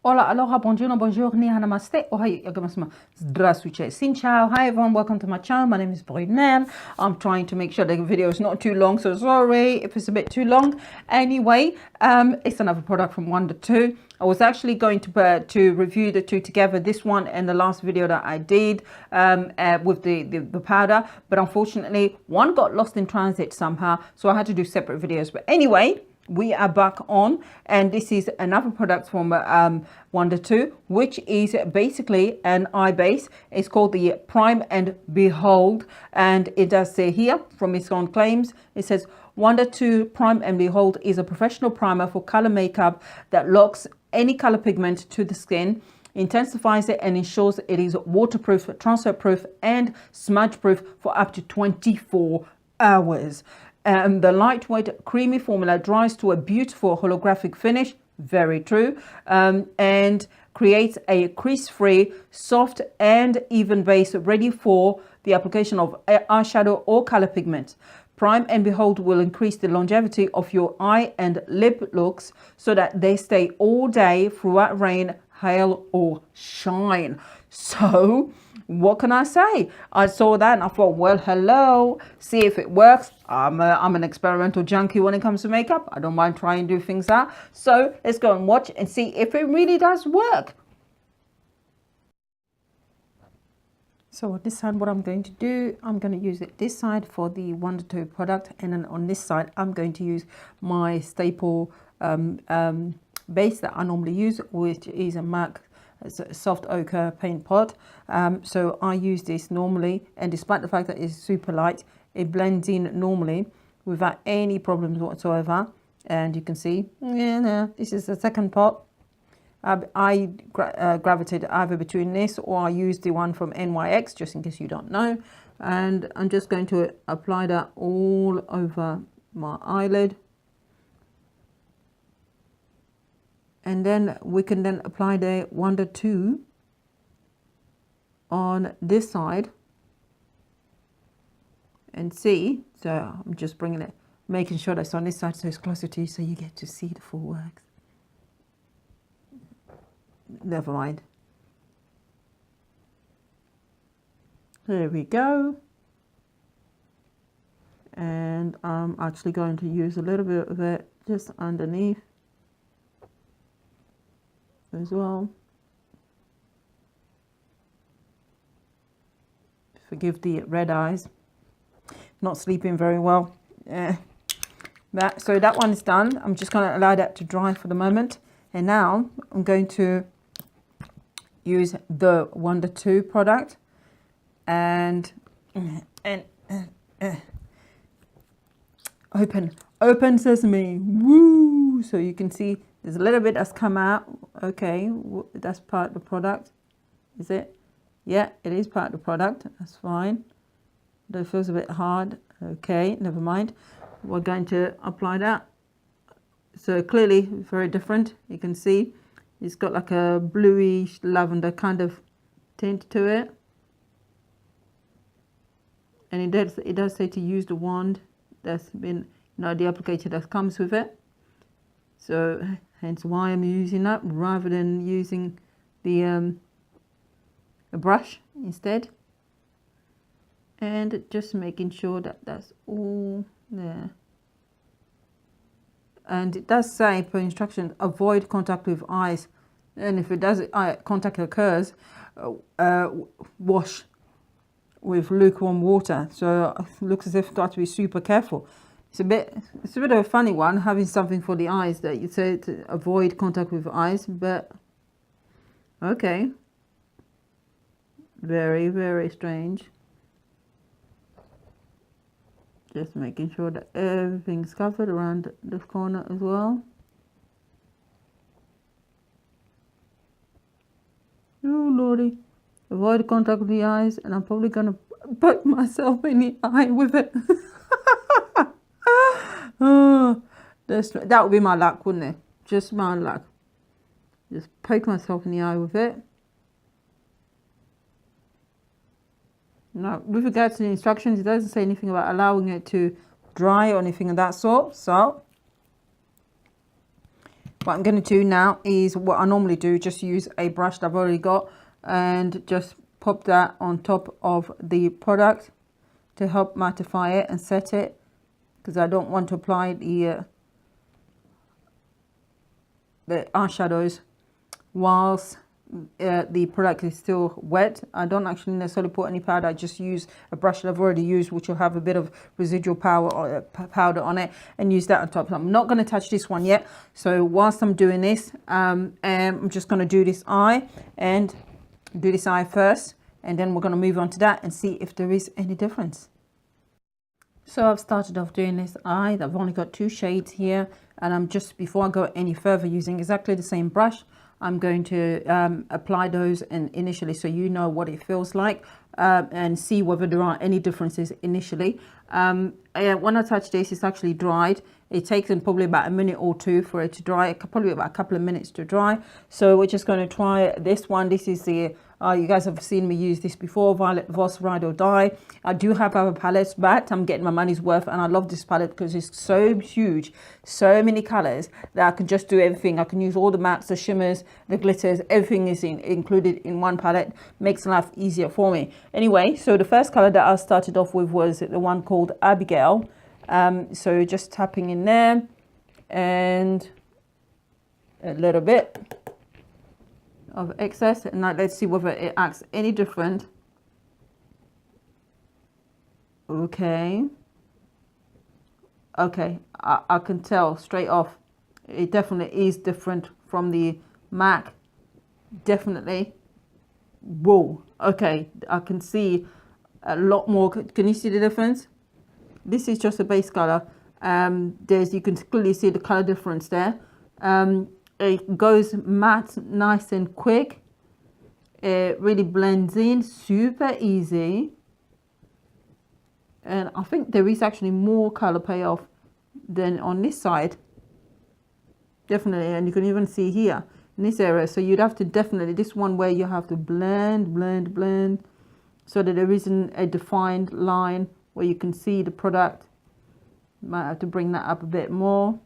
Hola, aloha, bonjour, bonjour, ni hana namaste, ohai, yagamasuma, здравствуйте, xin chao. Hi everyone, welcome to my channel. My name is Brunel. I'm trying to make sure the video is not too long, so sorry if it's a bit too long. Anyway, it's another product from Wunder2. I was actually going to review the two together, this one and the last video that I did with the powder, but unfortunately one got lost in transit somehow, so I had to do separate videos. But anyway, we are back on, and this is another product from Wunder2, which is basically an eye base. It's called the Prime and Behold, and it does say here from its own claims, it says Wunder2 Prime and Behold is a professional primer for color makeup that locks any color pigment to the skin, intensifies it, and ensures it is waterproof, transfer proof, and smudge proof for up to 24 hours. The lightweight creamy formula dries to a beautiful holographic finish, very true, and creates a crease-free, soft and even base ready for the application of eyeshadow or color pigment. Prime and Behold will increase the longevity of your eye and lip looks so that they stay all day throughout rain, hail or shine. So what can I say? I saw that and I thought, well, hello, see if it works. I'm an experimental junkie when it comes to makeup. I don't mind trying to do things out. So let's go and watch and see if it really does work. So on this side, what I'm going to do, I'm going to use it this side for the Wunder2 product, and then on this side I'm going to use my staple base that I normally use, which is a MAC soft ochre paint pot. So I use this normally, and despite the fact that it's super light, it blends in normally without any problems whatsoever. And you can see, this is the second pot. I gravitated either between this or I used the one from NYX, just in case you don't know. And I'm just going to apply that all over my eyelid. And then we can then apply the Wunder2 on this side and see. So I'm just bringing it, making sure that's on this side so it's closer to you so you get to see the full works. Never mind. There we go. And I'm actually going to use a little bit of it just underneath as well. Forgive the red eyes. Not sleeping very well. So that one is done. I'm just going to allow that to dry for the moment. And now I'm going to use the Wunder2 product and open sesame, woo. So you can see there's a little bit that's come out. Okay, that's part of the product, is it? Yeah, it is part of the product. That's fine. Though it feels a bit hard. Okay, never mind. We're going to apply that. So clearly very different. You can see it's got like a bluish lavender kind of tint to it, and it does say to use the wand that's been, the applicator that comes with it. So hence why I'm using that rather than using the a brush instead, and just making sure that that's all there. And it does say per instructions, avoid contact with eyes, and if it does, contact occurs, wash with lukewarm water. So it looks as if you have to be super careful. It's a bit of a funny one, having something for the eyes that you say to avoid contact with eyes, but okay, very, very strange. Just making sure that everything's covered around this corner as well. Oh lordy. Avoid contact with the eyes, and I'm probably gonna poke myself in the eye with it. Oh, that would be my luck, wouldn't it? Just my luck. Just poke myself in the eye with it. Now, with regards to the instructions, it doesn't say anything about allowing it to dry or anything of that sort. So what I'm going to do now is what I normally do, just use a brush that I've already got and just pop that on top of the product to help mattify it and set it, because I don't want to apply the eyeshadows whilst the product is still wet. I don't actually necessarily put any powder. I just use a brush that I've already used, which will have a bit of residual powder on it, and use that on top. I'm not going to touch this one yet. So whilst I'm doing this, I'm just going to do this eye and do this eye first, and then we're going to move on to that and see if there is any difference. So I've started off doing this eye. I've only got 2 shades here, and I'm just, before I go any further, using exactly the same brush, I'm going to apply those initially, so you know what it feels like, and see whether there are any differences initially. When I touch this, it's actually dried. It takes them probably about a minute or 2 for it to dry, probably about a couple of minutes to dry. So we're just going to try this one. This is the you guys have seen me use this before, Violet Voss Ride or Die. I do have other palettes, but I'm getting my money's worth, and I love this palette because it's so huge, so many colors that I can just do everything. I can use all the mattes, the shimmers, the glitters, everything is included in one palette. Makes life easier for me. Anyway, so the first color that I started off with was the one called Abigail. So just tapping in there and a little bit of excess, and now let's see whether it acts any different. Okay, I can tell straight off it definitely is different from the MAC, definitely. Whoa, okay, I can see a lot more. Can you see the difference? This is just a base color. You can clearly see the color difference there. It goes matte nice and quick. It really blends in super easy, and I think there is actually more color payoff than on this side, definitely. And you can even see here in this area, so you'd have to definitely, this one where you have to blend so that there isn't a defined line where you can see the product. Might have to bring that up a bit more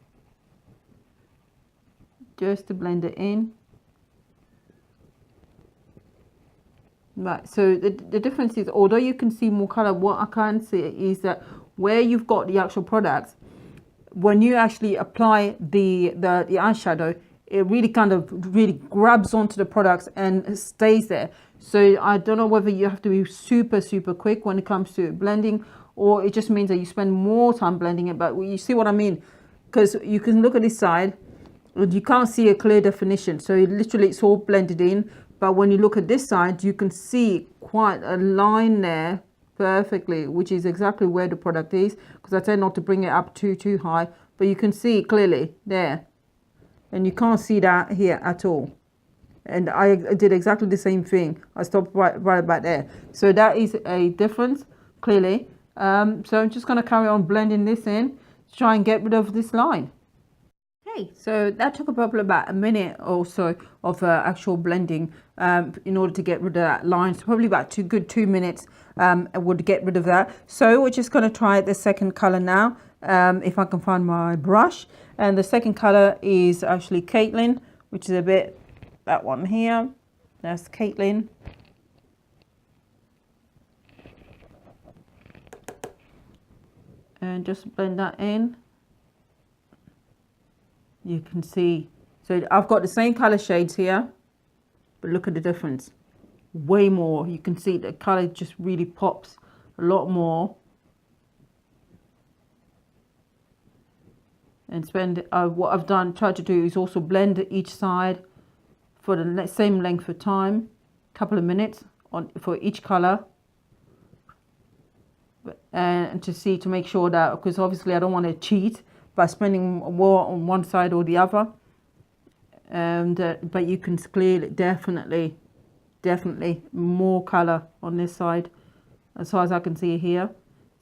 just to blend it in. Right, so the difference is, although you can see more color, what I can see is that where you've got the actual products, when you actually apply the eyeshadow, it really kind of grabs onto the products and stays there. So I don't know whether you have to be super quick when it comes to blending, or it just means that you spend more time blending it. But you see what I mean? Because you can look at this side, you can't see a clear definition, so it's all blended in. But when you look at this side, you can see quite a line there perfectly, which is exactly where the product is, because I tend not to bring it up too high, but you can see clearly there, and you can't see that here at all. And I did exactly the same thing. I stopped right about there, so that is a difference clearly. So I'm just going to carry on blending this in to try and get rid of this line. Okay, so that took probably about a minute or so of actual blending in order to get rid of that line. So probably about 2 minutes would get rid of that. So we're just going to try the second color now, if I can find my brush. And the second color is actually Caitlyn, which is a bit, that one here. That's Caitlyn. And just blend that in. You can see, so I've got the same color shades here, but look at the difference. Way more. You can see the color just really pops a lot more. And what I've tried to do is also blend each side for the same length of time, couple of minutes for each color. And to make sure that, because obviously I don't want to cheat by spending more on one side or the other, and but you can clearly definitely more color on this side as far as I can see here.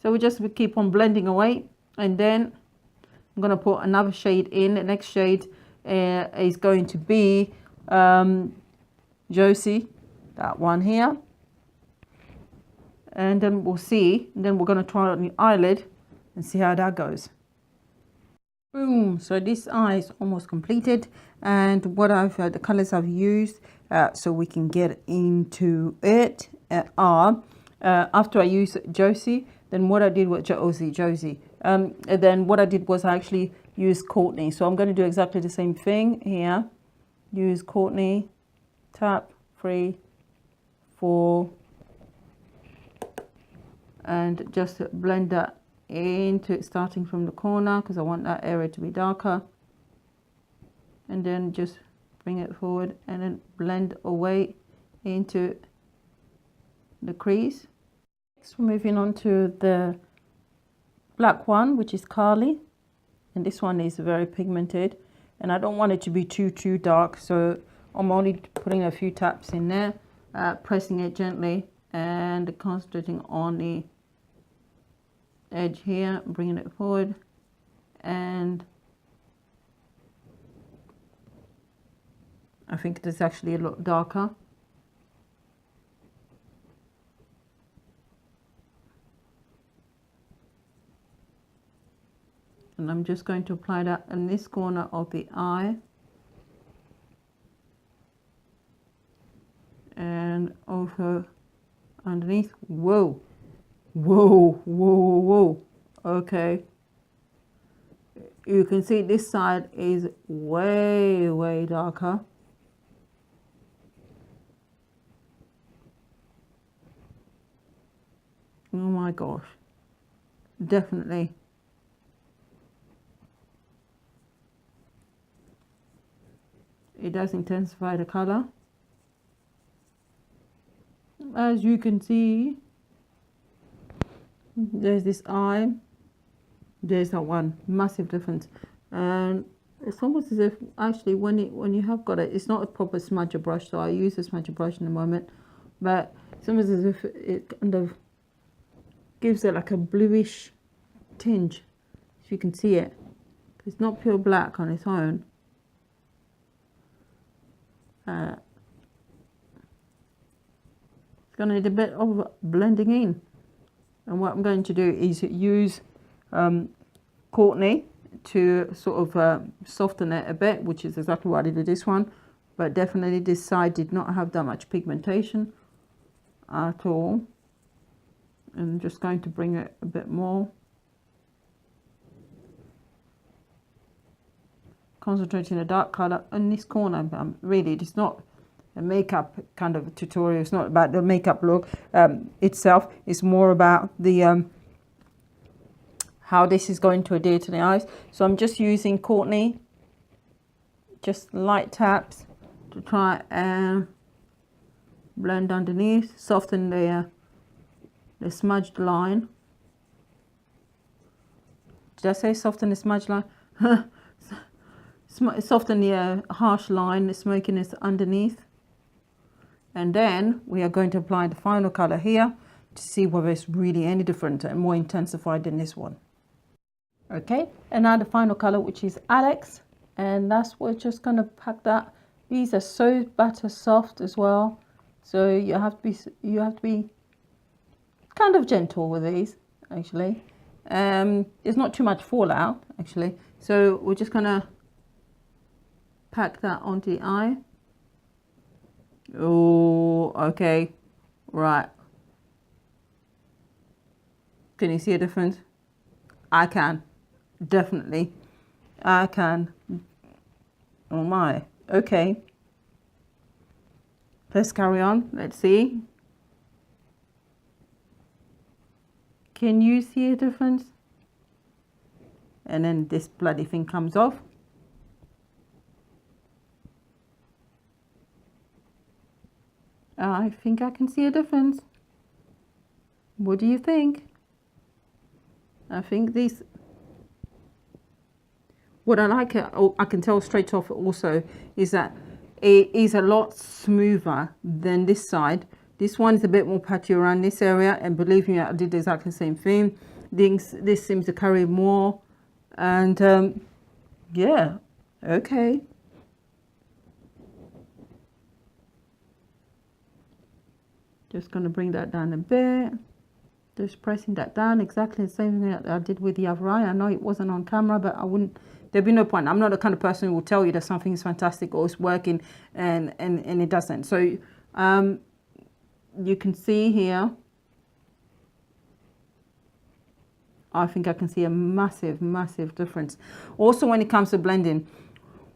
So we keep on blending away, and then I'm going to put another shade in. The next shade is going to be Josie, that one here, and then we'll see. And then we're going to try on the eyelid and see how that goes. Boom. So this eye is almost completed, and what I've the colors I've used so we can get into it are after I use Josie, then what I did was Josie and then what I did was I actually used Courtney. So I'm going to do exactly the same thing here. Use Courtney, tap 3 4, and just blend that into it, starting from the corner, because I want that area to be darker, and then just bring it forward and then blend away into the crease. Next, we're moving on to the black one, which is Carly, and this one is very pigmented, and I don't want it to be too dark, so I'm only putting a few taps in there, pressing it gently and concentrating on the edge here, bringing it forward, and I think it is actually a lot darker. And I'm just going to apply that in this corner of the eye, and also underneath. Whoa. Okay, you can see this side is way darker. Oh my gosh, definitely. It does intensify the color, as you can see. There's this eye, there's that one, massive difference. And it's almost as if actually when you have got it, it's not a proper smudger brush, so I use a smudger brush in a moment, but it's almost as if it kind of gives it like a bluish tinge, if you can see it. It's not pure black on its own. It's gonna need a bit of blending in. And what I'm going to do is use Courtney to sort of soften it a bit, which is exactly what I did with this one. But definitely this side did not have that much pigmentation at all. And I'm just going to bring it a bit more. Concentrating a dark color in this corner. Really, it's not a makeup kind of tutorial. It's not about the makeup look itself. It's more about the how this is going to adhere to the eyes. So I'm just using Courtney, just light taps to try and blend underneath, soften the smudged line. Did I say soften the smudged line? Soften the harsh line, the smokiness underneath. And then we are going to apply the final color here to see whether it's really any different and more intensified than this one. Okay, and now the final color, which is Alex, and that's we're just going to pack that. These are so butter soft as well, so you have to be kind of gentle with these actually. There's not too much fallout actually, so we're just gonna pack that onto the eye. Oh, okay, right. Can you see a difference? I can, definitely. I can. Oh my, okay. Let's carry on. Let's see. Can you see a difference? And then this bloody thing comes off. I think I can see a difference. What do you think? I think these, what I like, I can tell straight off also, is that it is a lot smoother than this side. This one's a bit more patchy around this area, and believe me, I did exactly the same thing. This seems to carry more, and yeah, okay. Just going to bring that down a bit. Just pressing that down, exactly the same thing that I did with the other eye. I know it wasn't on camera, but I wouldn't there'd be no point. I'm not the kind of person who will tell you that something is fantastic or it's working and it doesn't. So you can see here, I think I can see a massive difference. Also, when it comes to blending,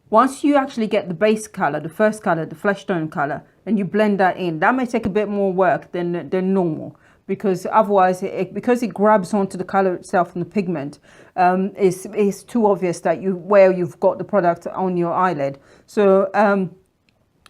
once you actually get the base color, the first color, the flesh tone color, and you blend that in, that may take a bit more work than normal, because otherwise, because it grabs onto the color itself and the pigment, it's too obvious that you've got the product on your eyelid. So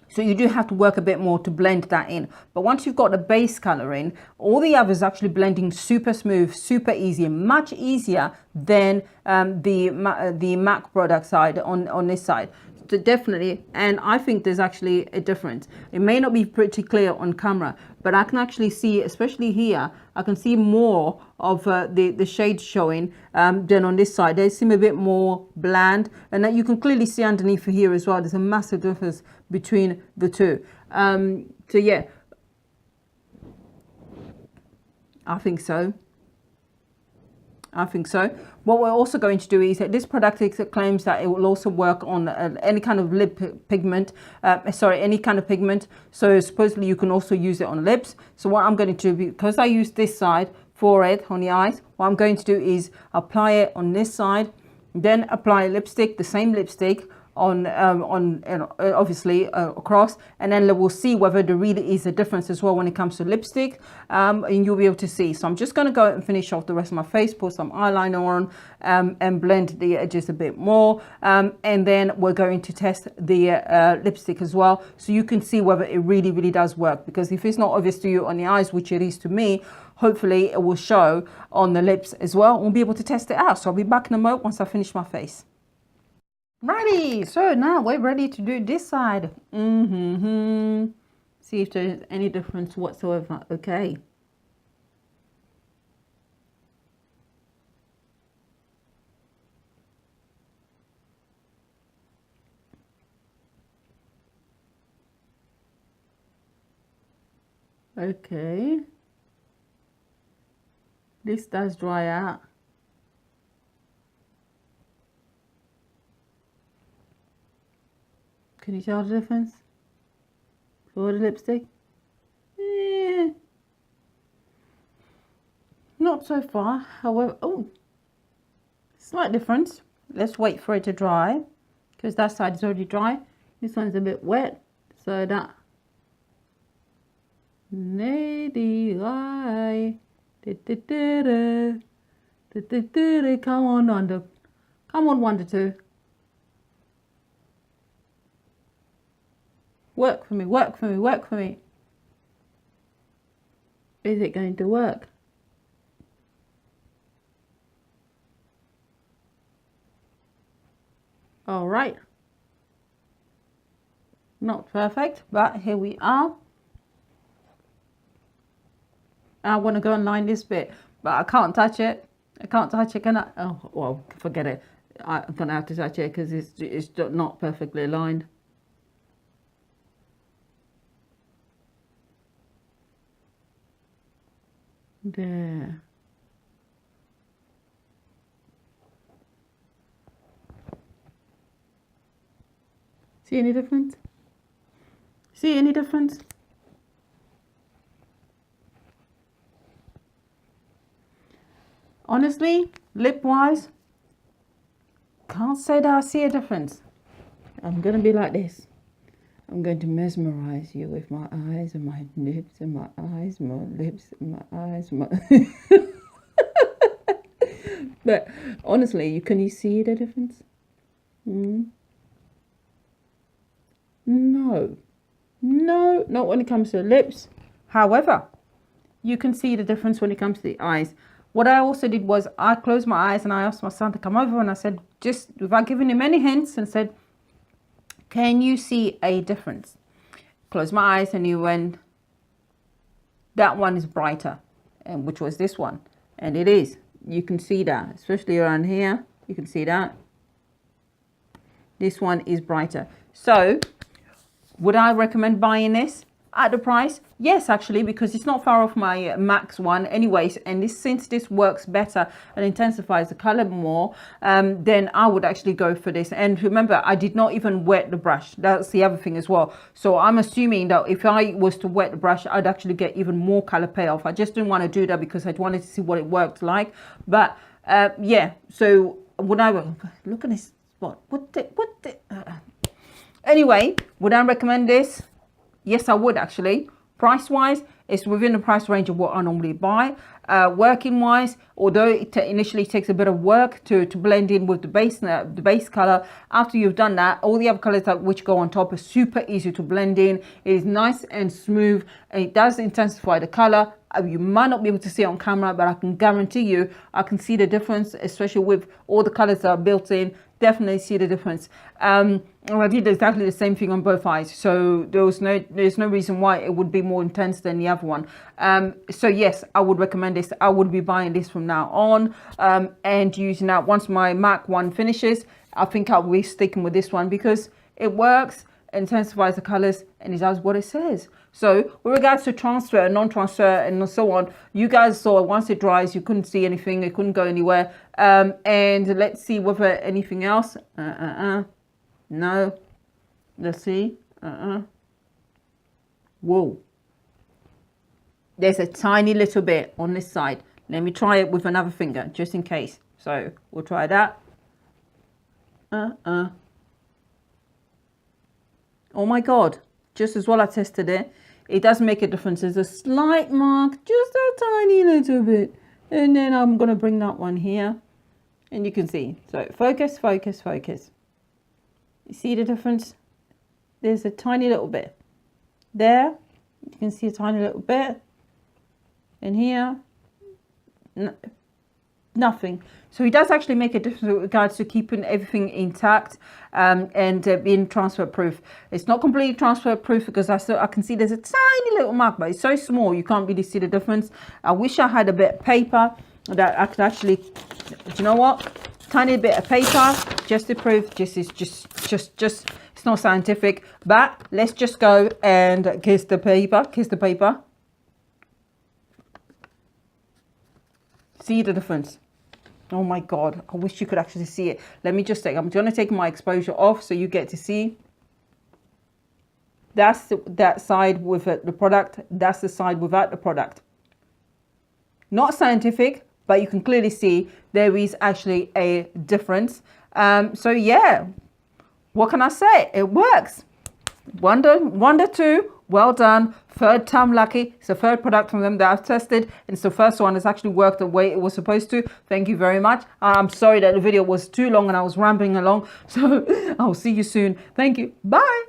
so you do have to work a bit more to blend that in. But once you've got the base color in, all the others actually blending super smooth, super easy, much easier than the MAC product side on this side. So definitely, and I think there's actually a difference. It may not be pretty clear on camera, but I can actually see, especially here, I can see more of the shades showing than on this side. They seem a bit more bland, and that you can clearly see underneath here as well. There's a massive difference between the two. So yeah, I think so. I think so. What we're also going to do is that this product claims that it will also work on any kind of lip pigment, any kind of pigment. So supposedly you can also use it on lips. So what I'm going to do, because I use this side for it on the eyes, what I'm going to do is apply it on this side, then apply lipstick, the same lipstick on obviously across, and then we'll see whether there really is a difference as well when it comes to lipstick, and you'll be able to see. So I'm just going to go and finish off the rest of my face, put some eyeliner on, and blend the edges a bit more, and then we're going to test the lipstick as well, so you can see whether it really does work. Because if it's not obvious to you on the eyes, which it is to me, hopefully it will show on the lips as well. We'll be able to test it out. So I'll be back in a moment once I finish my face. Righty, so now we're ready to do this side. See if there's any difference whatsoever. Okay. Okay. This does dry out. Can you tell the difference for the lipstick? Not so far. However, oh, slight difference. Let's wait for it to dry, because that side is already dry. This one's a bit wet, so that lady eye. Come on, Wunder2. Work for me, work for me, work for me. Is it going to work? All right. Not perfect, but here we are. I want to go and line this bit, but I can't touch it. I can't touch it, can I? Oh, well, forget it. I'm going to have to touch it because it's not perfectly aligned. There. See any difference? See any difference? Honestly, lip-wise, can't say that I see a difference. I'm going to be like this. I'm going to mesmerize you with my eyes and my lips and my eyes, my lips and my eyes. But honestly, can you see the difference? No, not when it comes to the lips. However, you can see the difference when it comes to the eyes. What I also did was I closed my eyes and I asked my son to come over, and I said, just without giving him any hints, and said, can you see a difference? Close my eyes, and he went, that one is brighter, and which was this one. And it is. You can see that, especially around here. You can see that. This one is brighter. So, would I recommend buying this? At the price, yes, actually, because it's not far off my Max one anyways, and since this works better and intensifies the color more, then I would actually go for this. And remember, I did not even wet the brush. That's the other thing as well. So I'm assuming that if I was to wet the brush, I'd actually get even more color payoff. I just didn't want to do that because I wanted to see what it worked like. But yeah, so when I look at this spot, anyway, would I recommend this? Yes, I would actually. Price wise, it's within the price range of what I normally buy. Working wise, although it initially takes a bit of work to blend in with the base color, after you've done that, all the other colors which go on top are super easy to blend in. It is nice and smooth, and it does intensify the color. You might not be able to see it on camera, but I can guarantee you I can see the difference, especially with all the colors that are built in. Definitely see the difference. And I did exactly the same thing on both eyes, so there's no reason why it would be more intense than the other one. So yes, I would recommend this. I would be buying this from now on, and using that. Once my MAC one finishes, I think I'll be sticking with this one because it works, intensifies the colors, and it does what it says. So with regards to transfer and non-transfer and so on, you guys saw once it dries, you couldn't see anything, it couldn't go anywhere. And let's see whether anything else. No. Let's see. Whoa. There's a tiny little bit on this side. Let me try it with another finger, just in case. So we'll try that. Oh my God. Just as well I tested it. It does make a difference. There's a slight mark, just a tiny little bit. And then I'm going to bring that one here. And you can see. So focus, focus, focus. You see the difference? There's a tiny little bit. There, you can see a tiny little bit. And here, nothing. So it does actually make a difference with regards to keeping everything intact, and being transfer proof. It's not completely transfer proof because I can see there's a tiny little mark, but it's so small you can't really see the difference. I wish I had a bit of paper that I could actually, do you know what? Tiny bit of paper just to prove. Just it's not scientific, but let's just go and kiss the paper. Kiss the paper. See the difference? Oh my God, I wish you could actually see it. Let me just take, I'm going to take my exposure off so you get to see. That's that side with the product. That's the side without the product. Not scientific, but you can clearly see there is actually a difference. So yeah, what can I say? It works. Wunder2, well done. Third time lucky. It's the third product from them that I've tested, and it's the first one that's actually worked the way it was supposed to. Thank you very much. I'm sorry that the video was too long and I was rambling along. So I'll see you soon. Thank you. Bye.